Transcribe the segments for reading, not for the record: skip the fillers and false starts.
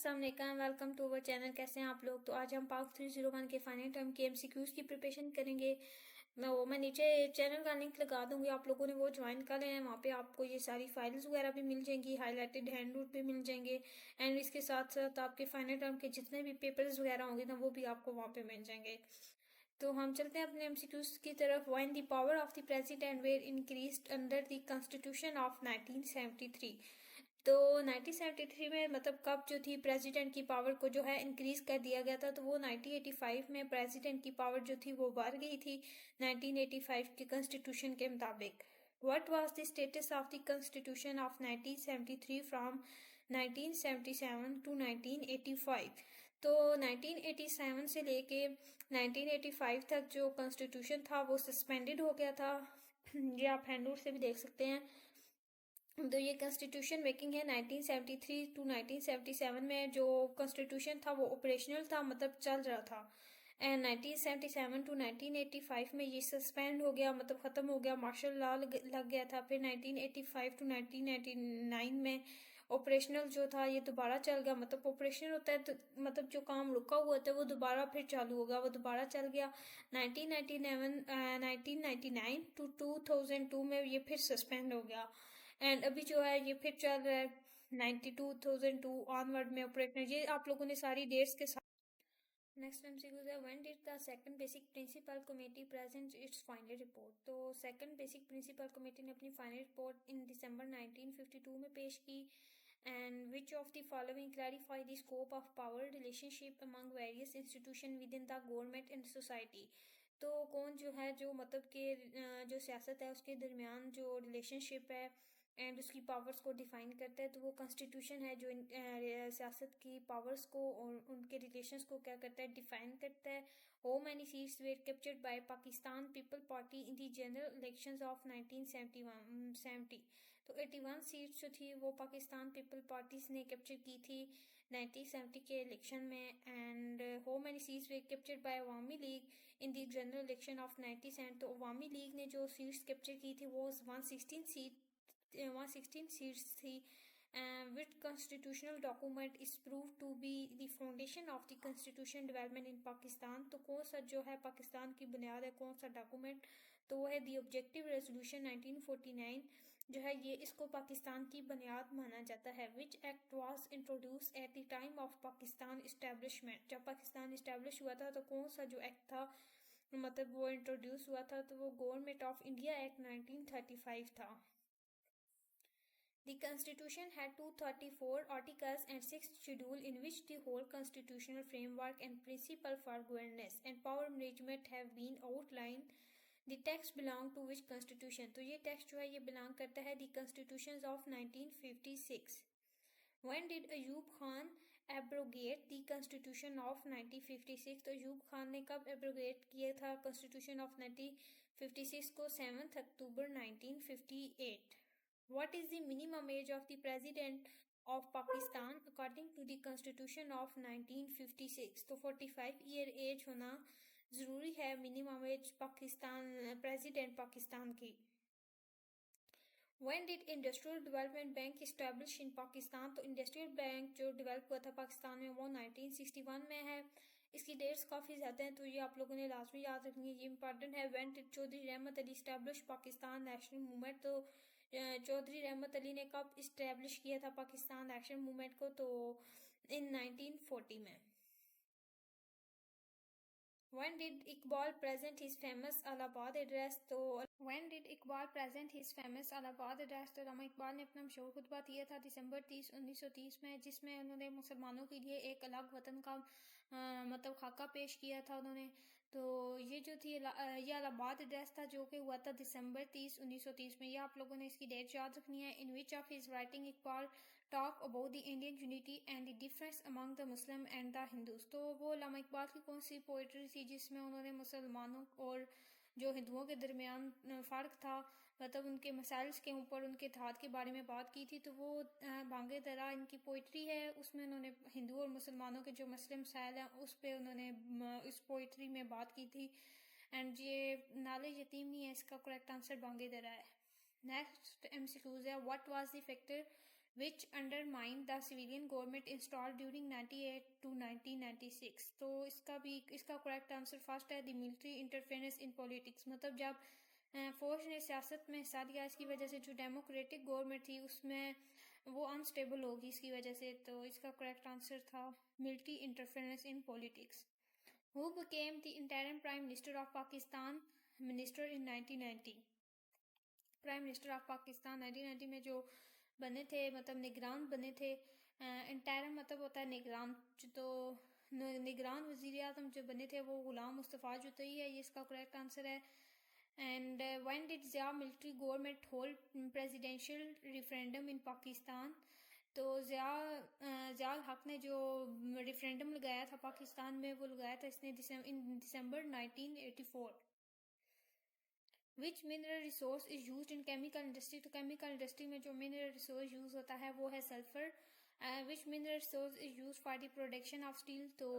अस्सलाम वालेकुम, welcome to our channel. कैसे हैं आप लोग? तो आज हम पार्ट 301 के फाइनल टर्म के एमसीक्यूज की प्रिपरेशन करेंगे। मैं नीचे चैनल का लिंक लगा दूंगी, आप लोगों ने वो ज्वाइन कर लेना है। वहाँ पे आपको ये सारी फाइल्स वगैरह भी मिल जाएंगी, हाईलाइटेड हैंड नोट भी मिल जाएंगे एंड इसके साथ साथ आपके फाइनल टर्म के जितने भी पेपर्स वगैरह होंगे ना वो भी आपको वहाँ पे मिल जाएंगे। तो हम चलते हैं अपने एमसीक्यूज की तरफ। When the power of the president were increased under the constitution of 1973। तो 1973 में मतलब कब जो थी प्रेसिडेंट की पावर को जो है इंक्रीज कर दिया गया था, तो वो 1985 में प्रेसिडेंट की पावर जो थी वो बढ़ गई थी 1985 के कॉन्स्टिट्यूशन के मुताबिक। What was the status of the Constitution of 1973 from 1977 to 1985? तो 1987 से लेके 1985 तक जो कॉन्स्टिट्यूशन था वो सस्पेंडेड हो गया था। ये आप हैंडआउट से भी देख सकते हैं। तो ये कॉन्स्टिट्यूशन मेकिंग है 1973 टू 1977 में जो कॉन्स्टिट्यूशन था वो ऑपरेशनल था, मतलब चल रहा था। एंड 1977 टू 1985 में ये सस्पेंड हो गया, मतलब ख़त्म हो गया, मार्शल लॉ लग गया था। फिर 1985 टू 1999 में ऑपरेशनल जो था ये दोबारा चल गया। मतलब ऑपरेशनल होता है तो मतलब जो काम रुका हुआ था वो दोबारा फिर चालू होगा, वो दोबारा चल गया। 1999 टू 2002 में ये फिर सस्पेंड हो गया एंड अभी जो है ये फिर चल रहा है 2002 ऑनवर्ड में ऑपरेशनल। ये आप लोगों ने सारी डेट्स के साथ। नेक्स्ट एमसीक्यू है, when did the second basic principle committee present it's final report. तो सेकंड बेसिक प्रिंसिपल कमेटी ने अपनी फाइनल रिपोर्ट इन दिसंबर 1952 में पेश की। And which of the following clarify the scope of power relationship among various institution with in the government and society. तो कौन जो है जो मतलब के जो सियासत है उसके दरमियान जो रिलेशनशिप है एंड उसकी पावर्स को डिफाइन करता है, तो वो कॉन्स्टिट्यूशन है जो सियासत की पावर्स को और उनके रिलेशंस को क्या करता है, डिफाइन करता है। How many seats were captured by Pakistan People Party in the general elections of 1970। तो 81 सीट्स जो थी वो पाकिस्तान पीपल पार्टीज ने कैप्चर की थी 1970 के इलेक्शन में। And how many seats were captured by Awami League in the general election of 97। तो अवामी लीग ने जो सीट्स कैप्चर की थी वो 116 सीट्स थी। Which constitutional document is prove to be the foundation of the constitution development in Pakistan. तो कौन सा जो है पाकिस्तान की बुनियाद है, कौन सा डॉक्यूमेंट, तो वो है द ऑब्जेक्टिव रेजोल्यूशन 1949 जो है ये इसको पाकिस्तान की बुनियाद माना जाता है। Which act was introduce at the time of Pakistan establishment. जब पाकिस्तान इस्टेब्लिश हुआ था तो कौन सा जो एक्ट था मतलब वो इंट्रोड्यूस हुआ था, तो वो गवर्नमेंट ऑफ इंडिया एक्ट 1935 था। The constitution had 234 articles and 6 schedule in which the whole constitutional framework and principle for governance and power management have been outlined. The text belong to which constitution? तो ये text जो है ये belong करता है the constitutions of 1956. When did Ayub Khan abrogate the constitution of 1956? तो अयूब खान ने कब एब्रोगेट किया था कॉन्स्टिट्यूशन ऑफ 1956 को? 7 अक्टूबर 1958. What is the minimum age of the President of Pakistan according to the Constitution of 1956? तो 45 ईयर एज होना ज़रूरी है minimum age Pakistan president Pakistan की। When did industrial development bank establish in Pakistan? तो इंडस्ट्रियल बैंक जो develop हुआ था पाकिस्तान में वो 1961 में है। इसकी डेट्स काफ़ी ज़्यादा हैं तो ये आप लोगों ने लाजमी याद रखनी है, ये इंपॉर्टेंट है। When did चौधरी रहमत Ali establish Pakistan national movement? तो चौधरी रहमत अली ने कब इस्टेब्लिश किया था पाकिस्तान नेशनल मूवमेंट को? तो इन 1940 में। When did Iqbal present his famous Allahabad address? तो When did Iqbal present his famous Allahabad address? तो अल्लामा इकबाल ने अपना मशहूर खुतबा दिया था दिसंबर 30 1930 में, जिसमें उन्होंने मुसलमानों के लिए एक अलग वतन का मतलब खाका पेश किया था उन्होंने। तो ये जो थी ये अलाहाबाद एड्रेस था जो कि हुआ था दिसंबर 30 1930 में। ये आप लोगों ने इसकी डेट याद रखनी है। In which of his writing Iqbal talk about the Indian unity and the difference among the Muslim and the Hindus. तो वो अल्लामा इकबाल की कौन सी पोइट्री थी जिसमें उन्होंने मुसलमानों और जो हिंदुओं के दरमियान फ़र्क था, मतलब उनके मसाइल्स के ऊपर उनके इत्तेहाद के बारे में बात की थी। तो वो बांगे दरा इनकी पोइट्री है, उसमें उन्होंने हिंदू और मुसलमानों के जो मसले मसाइल हैं उस पर उन्होंने इस पोइट्री में बात की थी। एंड ये नाले यतीम नहीं है, इसका करेक्ट आंसर बांगे दरा है। नेक्स्ट एमसीक्यूज है, what was the factor which undermined the civilian government installed during 98 to 1996। तो इसका करेक्ट आंसर फर्स्ट है, the military interference in politics. मतलब जब फौज ने सियासत में हिस्सा लिया, इसकी वजह से जो डेमोक्रेटिक गवर्नमेंट थी उसमें वो अनस्टेबल होगी इसकी वजह से। तो इसका करेक्ट आंसर था military interference in politics. Who became the interim prime minister of Pakistan minister in 1990। Prime minister of Pakistan 1990 में जो बने थे, मतलब निगरान बने थे। इंटरिम मतलब होता है निगरान। तो निगरान वजीर आज़म जो बने थे वो गुलाम मुस्तफ़ा जुतई है, ये इसका करेक्ट आंसर है। And when did Zia military government hold presidential referendum in Pakistan. तो ज़िया हक ने जो रेफरेंडम लगाया था पाकिस्तान में, वो लगाया था इसने इन दिसंबर 1984। विच mineral resource is use in chemical industry. तो केमिकल इंडस्ट्री में जो मिनरल रिसोर्स यूज होता है वो है sulphur. Which mineral resource is use for the production of steel. तो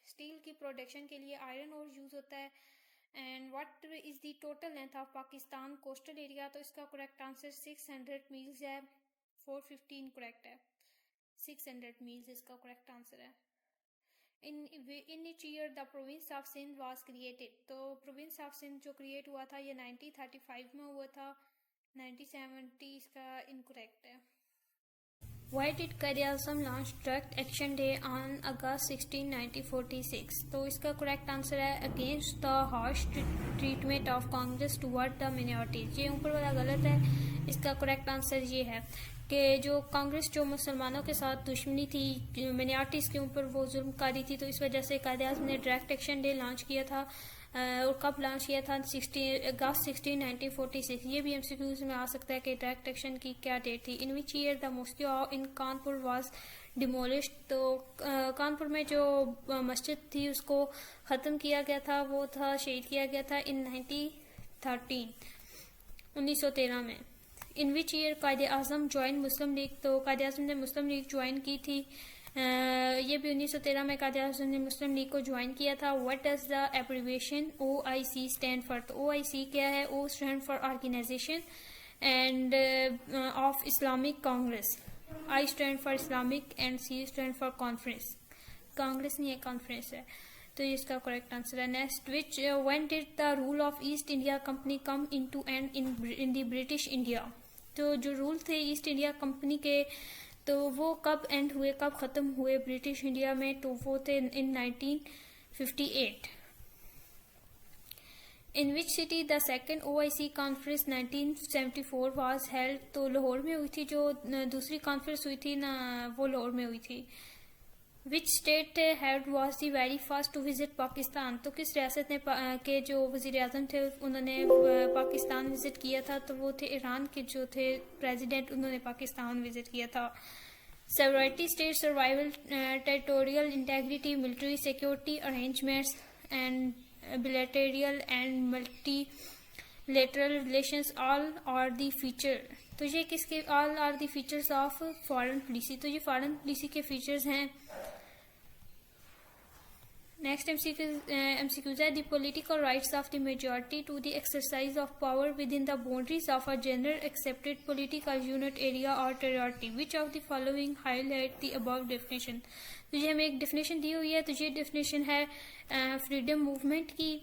स्टील की प्रोडक्शन के लिए आयरन और यूज होता है। And what is the total length of Pakistan coastal area. तो इसका करेक्ट आंसर 600 मील्स है। 415 करेक्ट है, 600 मील्स इसका करेक्ट आंसर है। in which year the province of Sindh was created। तो प्रोविंस ऑफ सिंध जो क्रिएट हुआ था ये 1935 में हुआ था। 1970 इसका इनकरेक्ट है। Why did Quaid-e-Azam launch Direct Action Day on August 16, 1946। तो इसका करेक्ट आंसर है against the harsh treatment of Congress toward the minorities. ये ऊपर वाला गलत है, इसका करेक्ट आंसर ये है कि जो कांग्रेस जो मुसलमानों के साथ दुश्मनी थी, मिनॉरिटीज़ के ऊपर वो जुल्म कारी थी, तो इस वजह से कायद-ए-आज़म ने डायरेक्ट एक्शन डे लॉन्च किया था। और कब लॉन्च किया था? अगस्त 16, 1946। ये भी एमसीक्यूज में आ सकता है कि डायरेक्ट एक्शन की क्या डेट थी। In which year the mosque in Kanpur was demolished. तो कानपुर में जो मस्जिद थी उसको ख़त्म किया गया था, वो था शहीद किया गया था इन 1913 में। In which year Quaid-e-Azam join Muslim League. तो कायद-ए-आज़म ने मुस्लिम लीग ज्वाइन की थी। ये भी 1913 में कायद-ए-आज़म ने मुस्लिम लीग को ज्वाइन किया था। What does the abbreviation OIC stand for. तो OIC क्या है? O stand for organisation and of Islamic Congress. I stand for Islamic and C stand for conference. Congress नहीं है, कॉन्फ्रेंस है। तो ये इसका करेक्ट आंसर है। Next, which when did the rule of East India Company come into end in the British India. तो जो rule थे ईस्ट इंडिया कंपनी के, तो वो कब एंड हुए, कब ख़त्म हुए ब्रिटिश इंडिया में? तो वो थे in 1958। In which city the second OIC conference 1974 was held. तो लाहौर में हुई थी। जो दूसरी कॉन्फ्रेंस हुई थी ना, वो लाहौर में हुई थी। Which state head was the very first to visit Pakistan. तो किस रियासत ने के जो वज़ीर आज़म थे उन्होंने पाकिस्तान विजिट किया था? तो वो थे ईरान के जो थे प्रेसिडेंट, उन्होंने पाकिस्तान विजिट किया था। Sovereignty state survival territorial integrity military security arrangements and bilateral and multilateral relations all are the feature. तो ये किसके? All are the features of foreign policy. तो ये फॉरेन पॉलिसी के फीचर्स हैं। नेक्स्ट MCQs है the political rights of the majority to the exercise of power within the boundaries of a general accepted political unit area और territory. Which of the following highlight the above definition. तो ये हमें एक definition दी हुई है। तो ये definition है फ्रीडम मूवमेंट की।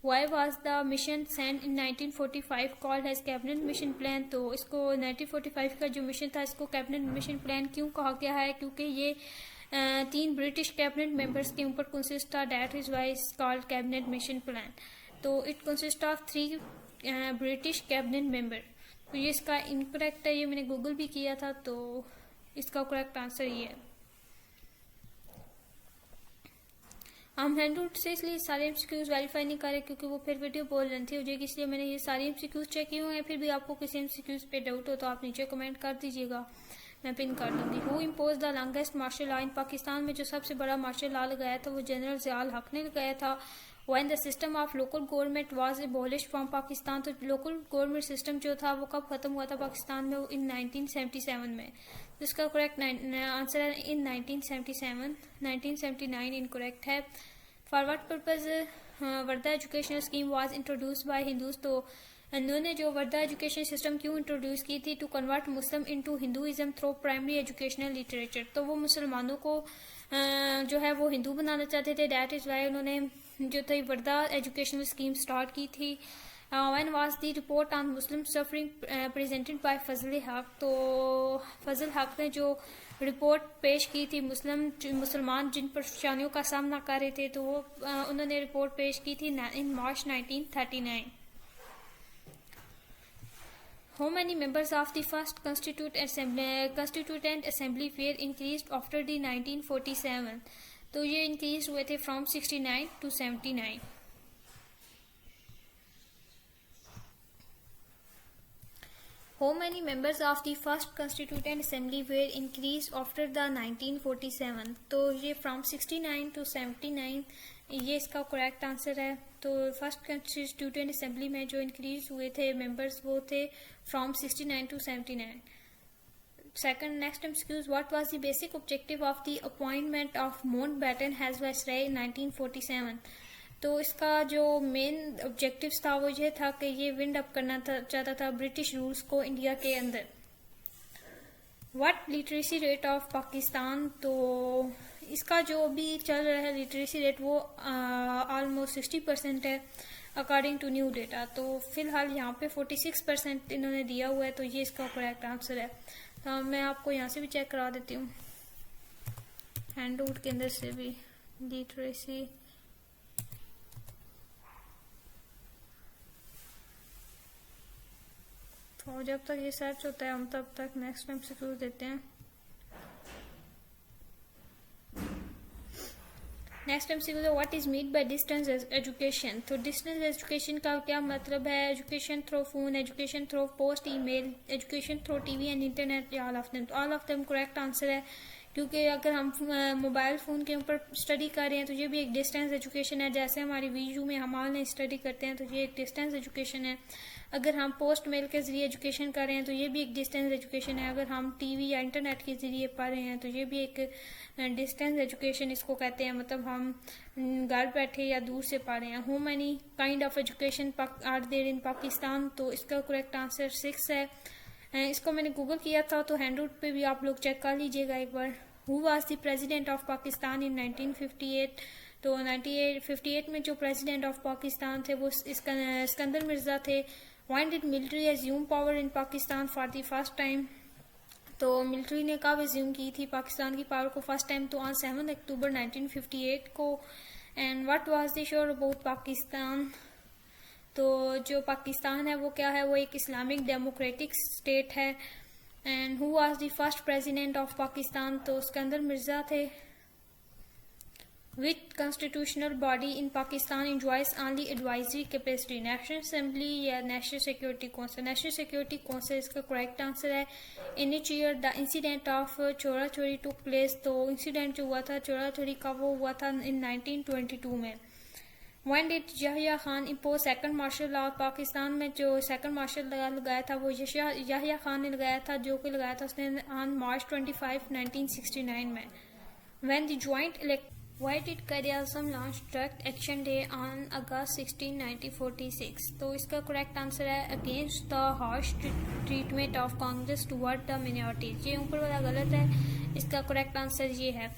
Why was the mission sent in 1945 called as cabinet mission plan. तो इसको 1945 का जो मिशन था इसको कैबिनेट मिशन प्लान क्यों कहा गया है? क्योंकि ये 3 ब्रिटिश कैबिनेट मेंबर्स के ऊपर कंसिस्ट था। That is why is called cabinet mission plan. तो it consist of 3 British cabinet member. तो ये इसका इनकरेक्ट है, ये मैंने गूगल भी किया था। तो इसका करेक्ट आंसर ये है। हम हैंडआउट से इसलिए सारे एमसीक्यूज वेरीफाई नहीं कर रहे क्योंकि वो फिर वीडियो बोल लेंथी हो जाएगी, इसलिए मैंने ये सारे एमसीक्यूज चेक किए हुए हैं। फिर भी आपको किसी एमसीक्यूज पे डाउट हो तो आप नीचे कमेंट कर दीजिएगा, मैं पिन कर दूंगी। Who impose the longest martial law in Pakistan. में जो सबसे बड़ा मार्शल लॉ लगाया था वो जनरल ज़ियाउल हक ने लगाया था। When the system of local government was abolished from Pakistan. तो लोकल गवर्नमेंट सिस्टम जो था वो कब खत्म हुआ था पाकिस्तान में? इन 1977 में। तो इसका करेक्ट आंसर है इन 1977। 1979 इनकरेक्ट है। For what purpose Wardha educational scheme was introduced by Hindus. तो उन्होंने जो वर्दा एजुकेशन सिस्टम क्यों इंट्रोड्यूस की थी, to convert Muslim into Hinduism through primary educational literature. तो वो मुसलमानों को जो है वो हिंदू बनाना चाहते थे, दैट इज़ वाई उन्होंने जो थी वर्दा एजुकेशनल स्कीम स्टार्ट की थी। When was the report on Muslim suffering presented by Fazal Haq. तो फजल हक ने जो रिपोर्ट पेश की थी मुसलमान जिन परेशानियों का सामना कर रहे थे, तो वो उन्होंने रिपोर्ट पेश की थी इन मार्च 1939। How many members of the first Constituent Assembly were increased after the 1947? तो ये इंक्रीज हुए थे from 69 to 79। How many members of the first Constituent Assembly were increased after the 1947? तो ये फ्रॉम 69 to 79, ये इसका करेक्ट आंसर है। तो फर्स्ट कंस्टिट्यूटेंट असेंबली में जो इंक्रीज हुए थे मेंबर्स वो थे from 69 to 79। Second next MCQs, what was the basic objective of the appointment of Mountbatten as viceroy in 1947? तो इसका जो मेन ऑब्जेक्टिव था वो ये था कि ये विंड अप करना चाहता था ब्रिटिश रूल्स को इंडिया के अंदर। What literacy rate of Pakistan? तो इसका जो भी चल रहा है लिटरेसी रेट वो ऑलमोस्ट 60% है अकॉर्डिंग टू न्यू डेटा। तो फिलहाल यहाँ पे 46% इन्होंने दिया हुआ है, तो ये इसका करेक्ट आंसर है। तो मैं आपको यहाँ से भी चेक करा देती हूँ, हैंड आउट के अंदर से भी लिटरेसी। तो जब तक ये सर्च होता है हम तब तक नेक्स्ट एमसीक्यू देते हैं। Next MCQ, what is mean by distance education? तो डिस्टेंस एजुकेशन का क्या मतलब है? Education through phone, education through post email, education through TV and internet, all of them. तो all of them correct answer है, क्योंकि अगर हम मोबाइल फ़ोन के ऊपर स्टडी कर रहे हैं तो ये भी एक डिस्टेंस एजुकेशन है। जैसे हमारी वीयू में हम ऑनलाइन स्टडी करते हैं तो ये एक डिस्टेंस एजुकेशन है। अगर हम पोस्ट मेल के ज़रिए एजुकेशन कर रहे हैं तो ये भी एक डिस्टेंस एजुकेशन है। अगर हम टीवी या इंटरनेट के ज़रिए पढ़ रहे हैं तो ये भी एक डिस्टेंस एजुकेशन इसको कहते हैं, मतलब हम घर बैठे या दूर से पढ़ रहे हैं। How many kind of education are there in Pakistan? तो इसका करेक्ट आंसर 6 है। इसको मैंने गूगल किया था, तो हैंड आउट पे भी आप लोग चेक कर लीजिएगा एक बार। Who was the president of Pakistan in 1958? तो 1958 में जो प्रेसिडेंट ऑफ पाकिस्तान थे वो सिकंदर मिर्ज़ा थे। When did military assume power in Pakistan for the first time? तो मिलिट्री ने कब एज्यूम की थी पाकिस्तान की पावर को फर्स्ट टाइम? तो ऑन 7 अक्टूबर 1958 को। And what was the sure about Pakistan? तो जो पाकिस्तान है वो क्या है? वो एक इस्लामिक डेमोक्रेटिक स्टेट है। And who was the first president of Pakistan? तो सिकंदर मिर्ज़ा थे। विच constitutional body in Pakistan enjoys only advisory capacity? National assembly या national security council? National security council इसका करेक्ट आंसर है। In each year the incident of Chaura Chauri took place? तो incident जो हुआ था चोरा चोरी का वो हुआ था इन 1922 में। When did Yahya Khan impose second martial law? Pakistan में जो सेकंड मार्शल लॉ लगाया था वो याहिया खान ने लगाया था, जो कि लगाया था उसने ऑन मार्च 25, 1969 में। When the joint Why did Quaid-e-Azam launch direct action day on August 16, 1946? तो इसका करेक्ट आंसर है against the harsh treatment of Congress toward the minorities. ये ऊपर वाला गलत है, इसका करेक्ट आंसर ये है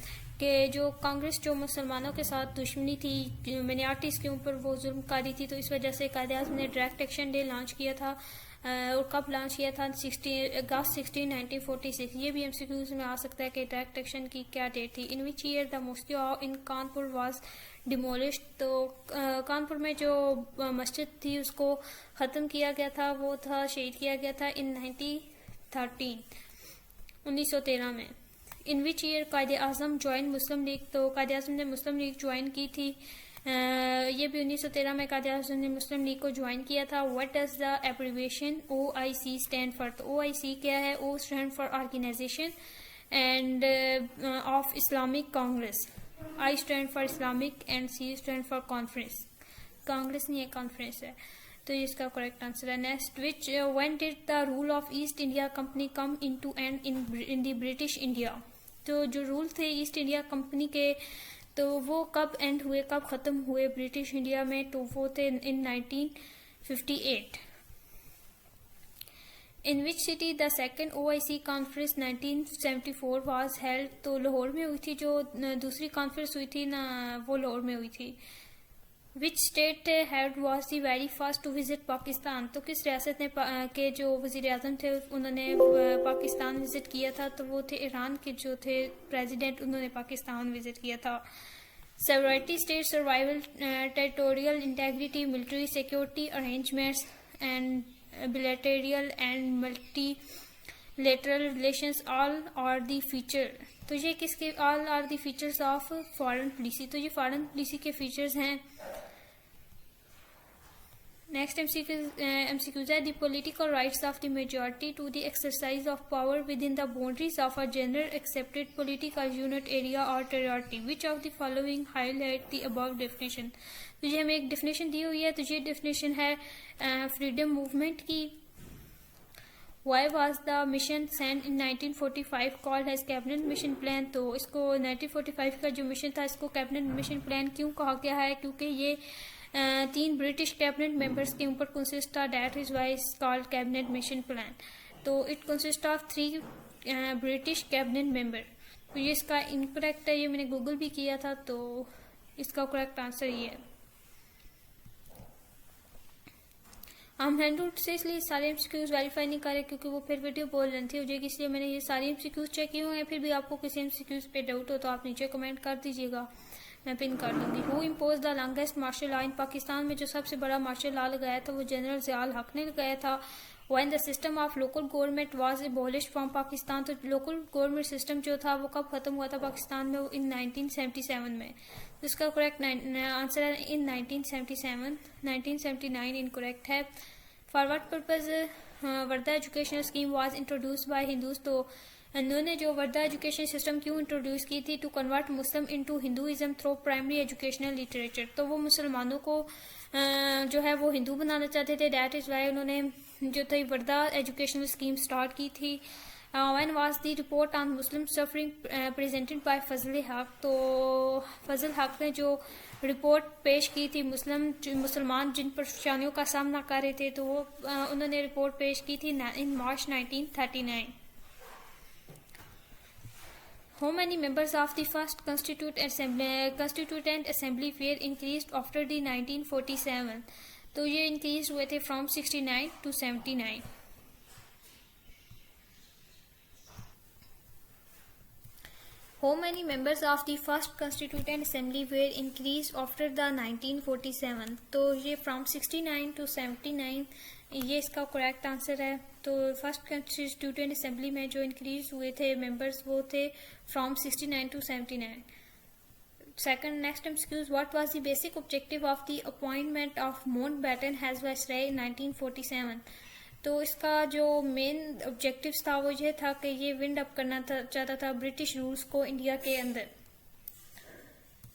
कि जो कांग्रेस जो मुसलमानों के साथ दुश्मनी थी, मिनॉरिटीज़ के ऊपर वो जुल्म कर रही थी, तो इस वजह से कायद-ए-आज़म ने डायरेक्ट एक्शन डे लॉन्च किया था। और कब लॉन्च किया था? अगस्त 16, 1946। ये भी एमसीक्यूज में आ सकता है कि डायरेक्ट एक्शन की क्या डेट थी। In which year the mosque in Kanpur was demolished? तो कानपुर में जो मस्जिद थी उसको ख़त्म किया गया था, वो था शहीद किया गया था इन 1913 में। In which year Quaid-e-Azam join Muslim League? तो कायद-ए-आज़म ने मुस्लिम लीग ज्वाइन की थी, ये भी 1913 में कायद-ए-आज़म ने मुस्लिम लीग को ज्वाइन किया था। What does the abbreviation OIC stand for? तो OIC क्या है? O stand for organisation and of Islamic Congress, I stand for Islamic and C stand for conference. Congress नहीं है, कॉन्फ्रेंस है, तो ये इसका करेक्ट आंसर है। Next, which when did the rule of East India Company come into end in the British India? तो जो rule थे ईस्ट इंडिया कंपनी के, तो वो कब एंड हुए, कब ख़त्म हुए ब्रिटिश इंडिया में? तो वो थे in 1958। In which city the second OIC conference 1974 was held. तो लाहौर में हुई थी, जो दूसरी कॉन्फ्रेंस हुई थी ना वो लाहौर में हुई थी। Which state head was the very first to visit Pakistan. तो किस रियासत ने के जो वज़ीर आज़म थे उन्होंने पाकिस्तान विजिट किया था, तो वो थे ईरान के जो थे प्रेसिडेंट, उन्होंने पाकिस्तान विजिट किया था। Sovereignty, state survival, territorial integrity, military security arrangements, and bilateral and multilateral relations all are the feature। तो ये किसके all are the features of foreign policy। तो ये foreign policy के features हैं। Next MCQs है the political rights of the majority to the exercise of power within the boundaries of a general accepted political unit, area or territory। Which of the following highlight the above definition। तो ये हमें एक definition दी हुई है, तो ये definition है freedom movement की। Why was the mission sent in 1945 called as cabinet mission plan। तो इसको 1945 का जो मिशन था इसको कैबिनेट मिशन प्लान क्यों कहा गया है, क्योंकि ये 3 ब्रिटिश कैबिनेट मेंबर्स के ऊपर कंसिस्ट था, that is why called cabinet mission plan. तो it consist of 3 British cabinet member. तो ये इसका इनकरेक्ट है, ये मैंने गूगल भी किया था, तो इसका करेक्ट आंसर ये है। हम हैंडआउट से इसलिए सारे एमसीक्यूज वेरीफाई नहीं कर रहे क्योंकि वो फिर वीडियो बोल रही थी हो जाएगी, इसलिए मैंने ये सारे एमसीक्यूज चेक किए हुए हैं। फिर भी आपको किसी एमसीक्यूज पे डाउट हो तो आप नीचे कमेंट कर दीजिएगा, मैं पिन कर दूंगी। Who impose the longest martial law in Pakistan में जो सबसे बड़ा मार्शल लॉ लगाया था वो जनरल ज़ियाउल हक ने लगाया था। When the system of local government was abolished from Pakistan. तो लोकल गवर्नमेंट सिस्टम जो था वो कब खत्म हुआ था पाकिस्तान में, इन 1977 में। तो इसका करेक्ट आंसर है इन 1977। 1979 इनकरेक्ट है। For what purpose Wardha educational scheme was introduced by Hindus. तो उन्होंने जो वर्धा एजुकेशन सिस्टम क्यों इंट्रोड्यूस की थी, to convert Muslim into Hinduism through primary educational literature. तो वो मुसलमानों को जो है वो हिंदू बनाना चाहते थे, दैट इज़ वाई उन्होंने जो थी वर्धा एजुकेशनल स्कीम स्टार्ट की थी। When was the report on Muslim suffering presented by Fazal Haq. तो फजल हक ने जो रिपोर्ट पेश की थी मुसलमान जिन परेशानियों का सामना कर रहे थे, तो वो उन्होंने रिपोर्ट पेश की थी इन मार्च 1939। How many members of the first Constituent Assembly were increased after the 1947। तो ये इंक्रीज हुए थे from 69 to 79। How many members of the first Constituent Assembly were increased after the 1947। तो ये फ्रॉम 69 to 79, ये इसका करेक्ट आंसर है। तो फर्स्ट कंस्टिट्यूटेंट असेंबली में जो इंक्रीज हुए थे मेंबर्स वो थे from 69 to 79। Second next MCQs, what was the basic objective of the appointment of Mountbatten as viceroy in 1947। तो इसका जो मेन ऑब्जेक्टिव था वो ये था कि ये विंड अप करना चाहता था ब्रिटिश रूल्स को इंडिया के अंदर।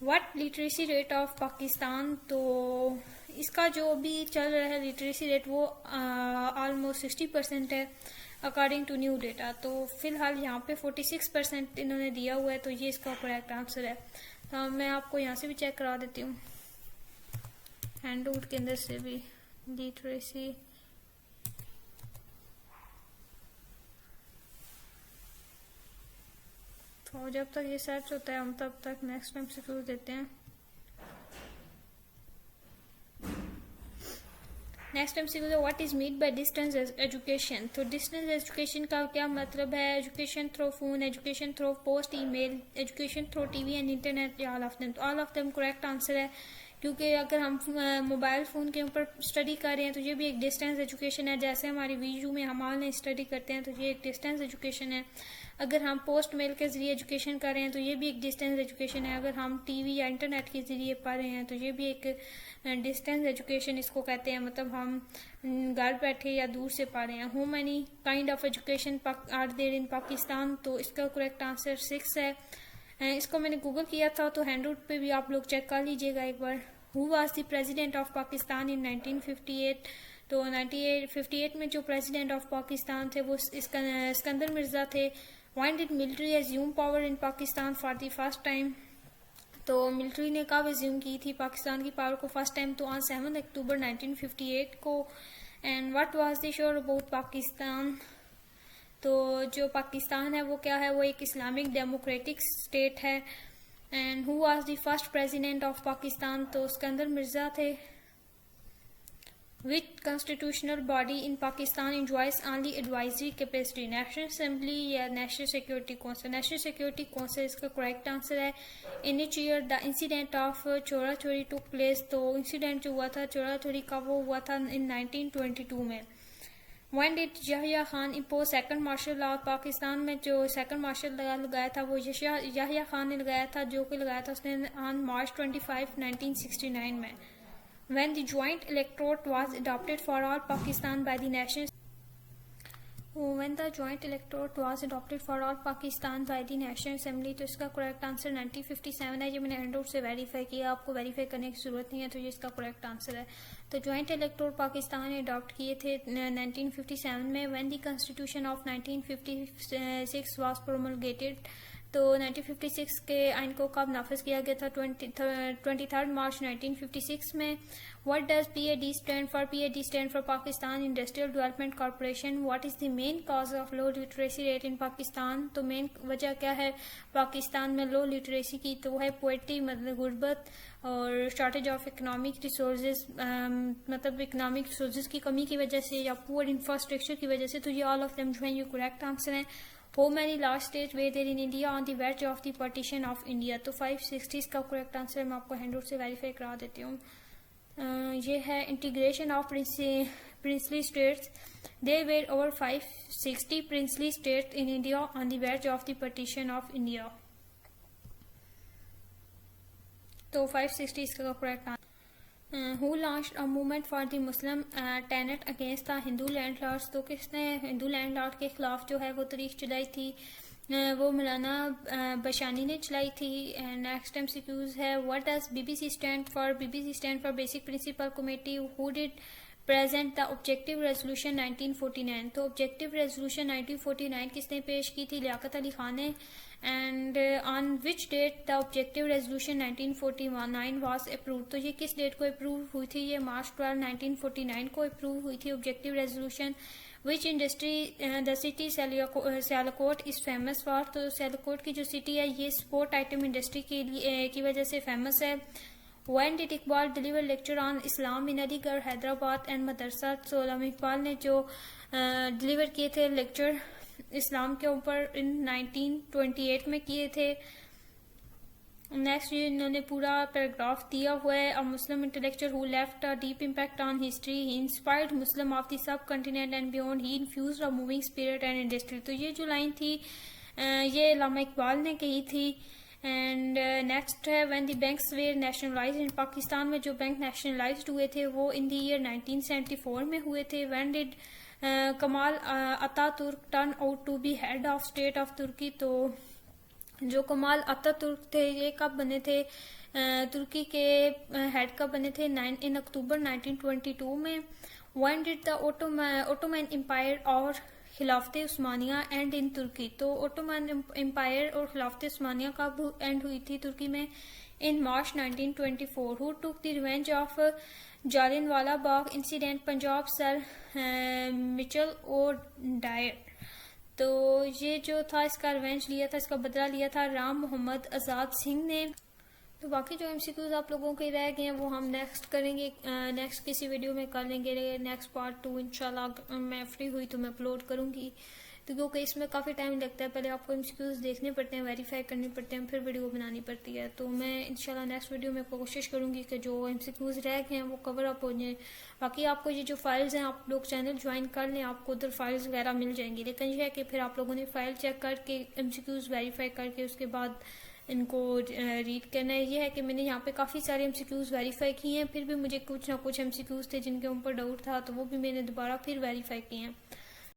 What literacy rate of Pakistan. तो इसका जो भी चल रहा है लिटरेसी रेट वो ऑलमोस्ट 60% है अकॉर्डिंग टू न्यू डेटा। तो फिलहाल यहाँ पे 46% इन्होंने दिया हुआ है, तो ये इसका करेक्ट आंसर है। तो मैं आपको यहाँ से भी चेक करा देती हूँ, हैंडआउट के अंदर से भी लिटरेसी। तो जब तक ये सर्च होता है हम तब तक नेक्स्ट एमसीक्यू देते हैं। नेक्स्ट एमसीक्यू है what is mean by distance education. तो डिस्टेंस एजुकेशन का क्या मतलब है, education through phone, education through post email, education through TV and internet, all of them. तो all of them correct answer है, क्योंकि अगर हम मोबाइल फ़ोन के ऊपर स्टडी कर रहे हैं तो ये भी एक डिस्टेंस एजुकेशन है। जैसे हमारी वीयू में हम ऑनलाइन स्टडी करते हैं तो ये एक डिस्टेंस एजुकेशन है। अगर हम पोस्ट मेल के ज़रिए एजुकेशन कर रहे हैं तो ये भी एक डिस्टेंस एजुकेशन है। अगर हम टीवी या इंटरनेट के ज़रिए पढ़ रहे हैं तो ये भी एक डिस्टेंस एजुकेशन इसको कहते हैं, मतलब हम घर बैठे या दूर से पढ़ रहे हैं। How many kind of education are there in Pakistan. तो इसका करेक्ट आंसर 6 है। इसको मैंने गूगल किया था, तो हैंडआउट पे भी आप लोग चेक कर लीजिएगा एक बार। Who was the president of Pakistan in 1958। तो 1958 में जो प्रेसिडेंट ऑफ पाकिस्तान थे वो सिकंदर मिर्ज़ा थे। When did military assume power in Pakistan for the first time. तो मिलिट्री ने कब एज्यूम की थी पाकिस्तान की पावर को फर्स्ट टाइम, तो ऑन 7 अक्टूबर 1958 को and what was the show about Pakistan. तो जो पाकिस्तान है वो क्या है, वो एक इस्लामिक डेमोक्रेटिक स्टेट है। And who was the first president of Pakistan, तो सिकंदर मिर्ज़ा थे। Which constitutional body in Pakistan enjoys only advisory capacity? National Assembly या National Security Council? National Security Council इसका correct answer है। In which year the incident of चोरा चोरी took place? तो incident जो हुआ था चोरा चोरी का वो हुआ था in 1922 में। When did Yahya Khan impose second martial law? Pakistan में जो second martial law लगाया था वो याहिया खान ने लगाया था, जो कि लगाया था उसने on March 25, 1969 में। When the joint electorate was adopted for all Pakistan by the National When the joint electorate was adopted for all Pakistan by the National Assembly, तो इसका करेक्ट आंसर 1957 है। ये मैंने हैंडआउट से वेरीफाई किया, आपको verify करने की ज़रूरत नहीं है, तो ये इसका करेक्ट आंसर है। तो जॉइंट इलेक्टोरेट पाकिस्तान ने अडॉप्ट किए थे 1957 में। When the constitution of 1956 was promulgated, तो 1956 के आइन को कब नाफिज किया गया था? 23 मार्च 1956 में। What does PAD stand for? PAD stand for Pakistan industrial development corporation. What is the main cause of low literacy rate in Pakistan, तो मेन वजह क्या है पाकिस्तान में लो लिटरेसी की? तो वो है पोवर्टी, मतलब गुर्बत, और शॉर्टेज ऑफ इकोनॉमिक रिसोर्सेज, मतलब इकोनॉमिक रिसोर्सेज की कमी की वजह से, या पुअर इंफ्रास्ट्रक्चर की वजह से। तो ये ऑल ऑफ देम जो है ये करेक्ट आंसर है। How many large states were there in India on the verge of the partition of India? तो 560 का करेक्ट आंसर मैं आपको हैंडआउट से वेरीफाई करा देती हूँ। ये है integration of princely states. There were over 560 princely states in India on the verge of the partition of India. तो 560 इसका correct answer. Who launched a movement for the Muslim tenant against the Hindu landlords? तो किसने Hindu landlord के खिलाफ जो है वो तहरीक चलाई थी? वो मौलाना बशानी ने चलाई थी। नेक्स्ट MCQs है what does BBC stand for? BBC stand for basic principle committee. Who did present the objective resolution 1949? तो ऑब्जेक्टिव रेजोल्यूशन 1949 किसने पेश की थी? लियाकत अली खान ने। And on which date the objective resolution 1949 was approve? तो ये किस डेट को अप्रूव हुई थी? ये मार्च 12, 1949 को अप्रूव हुई थी objective resolution. Which industry the city Sialkot is famous for? तो सियालकोट की जो सिटी है ये स्पोर्ट आइटम इंडस्ट्री की वजह से फेमस है। When did Iqbal deliver lecture on Islam in Aligarh, Hyderabad and madrasa? तो अल्लामा इकबाल ने जो डिलीवर किए थे लेक्चर इस्लाम के ऊपर इन 1928 में किए थे। नेक्स्ट ये इन्होंने पूरा पैराग्राफ दिया हुआ है। A Muslim intellectual who left a deep impact on history, he inspired Muslim of the subcontinent and beyond, he infused a moving spirit and industry. तो ये जो लाइन थी ये अल्लामा इकबाल ने कही थी। एंड नेक्स्ट है when the banks were nationalised in Pakistan में जो बैंक नेशनलाइज्ड हुए थे वो इन द ईयर 1974 में हुए थे। When did Kemal Ataturk turn out to be head of state of Turkey? तो जो कमाल अतातुर्क थे ये कब बने थे तुर्की के हेड कब बने थे? 9 अक्टूबर 1922 में। When did the Ottoman Empire और खिलाफत उस्मानिया एंड इन तुर्की? तो ओटोमन एम्पायर और खिलाफत उस्मानिया कब एंड हुई थी तुर्की में? इन मार्च 1924। Who took the revenge of Jallianwala Bagh incident? Punjab sir Mitchell और डायर। तो ये जो था इसका रिवेंज लिया था, इसका बदला लिया था राम मोहम्मद आज़ाद सिंह ने। तो बाकी जो MCQs आप लोगों के रह गए हैं वो हम नेक्स्ट करेंगे, नेक्स्ट किसी वीडियो में कर लेंगे। नेक्स्ट पार्ट 2 इंशाल्लाह मैं फ्री हुई तो मैं अपलोड करूँगी। तो क्योंकि इसमें काफ़ी टाइम लगता है, पहले आपको MCQs देखने पड़ते हैं, वेरीफाई करने पड़ते हैं, फिर वीडियो बनानी पड़ती है। तो मैं इंशाल्लाह नेक्स्ट वीडियो में कोशिश करूँगी कि जो MCQs रह गए हैं वो कवर अप हो जाए। बाकी आपको ये जो फाइल्स हैं आप लोग चैनल ज्वाइन कर लें, आपको उधर फाइल्स वगैरह मिल जाएंगी। लेकिन यह है कि फिर आप लोगों ने फाइल चेक करके MCQs वेरीफाई करके उसके बाद इनको रीड करना है। ये है कि मैंने यहाँ पे काफ़ी सारे MCQs वेरीफाई किए हैं, फिर भी मुझे कुछ ना कुछ MCQs थे जिनके ऊपर डाउट था, तो वो भी मैंने दोबारा फिर वेरीफाई किए हैं।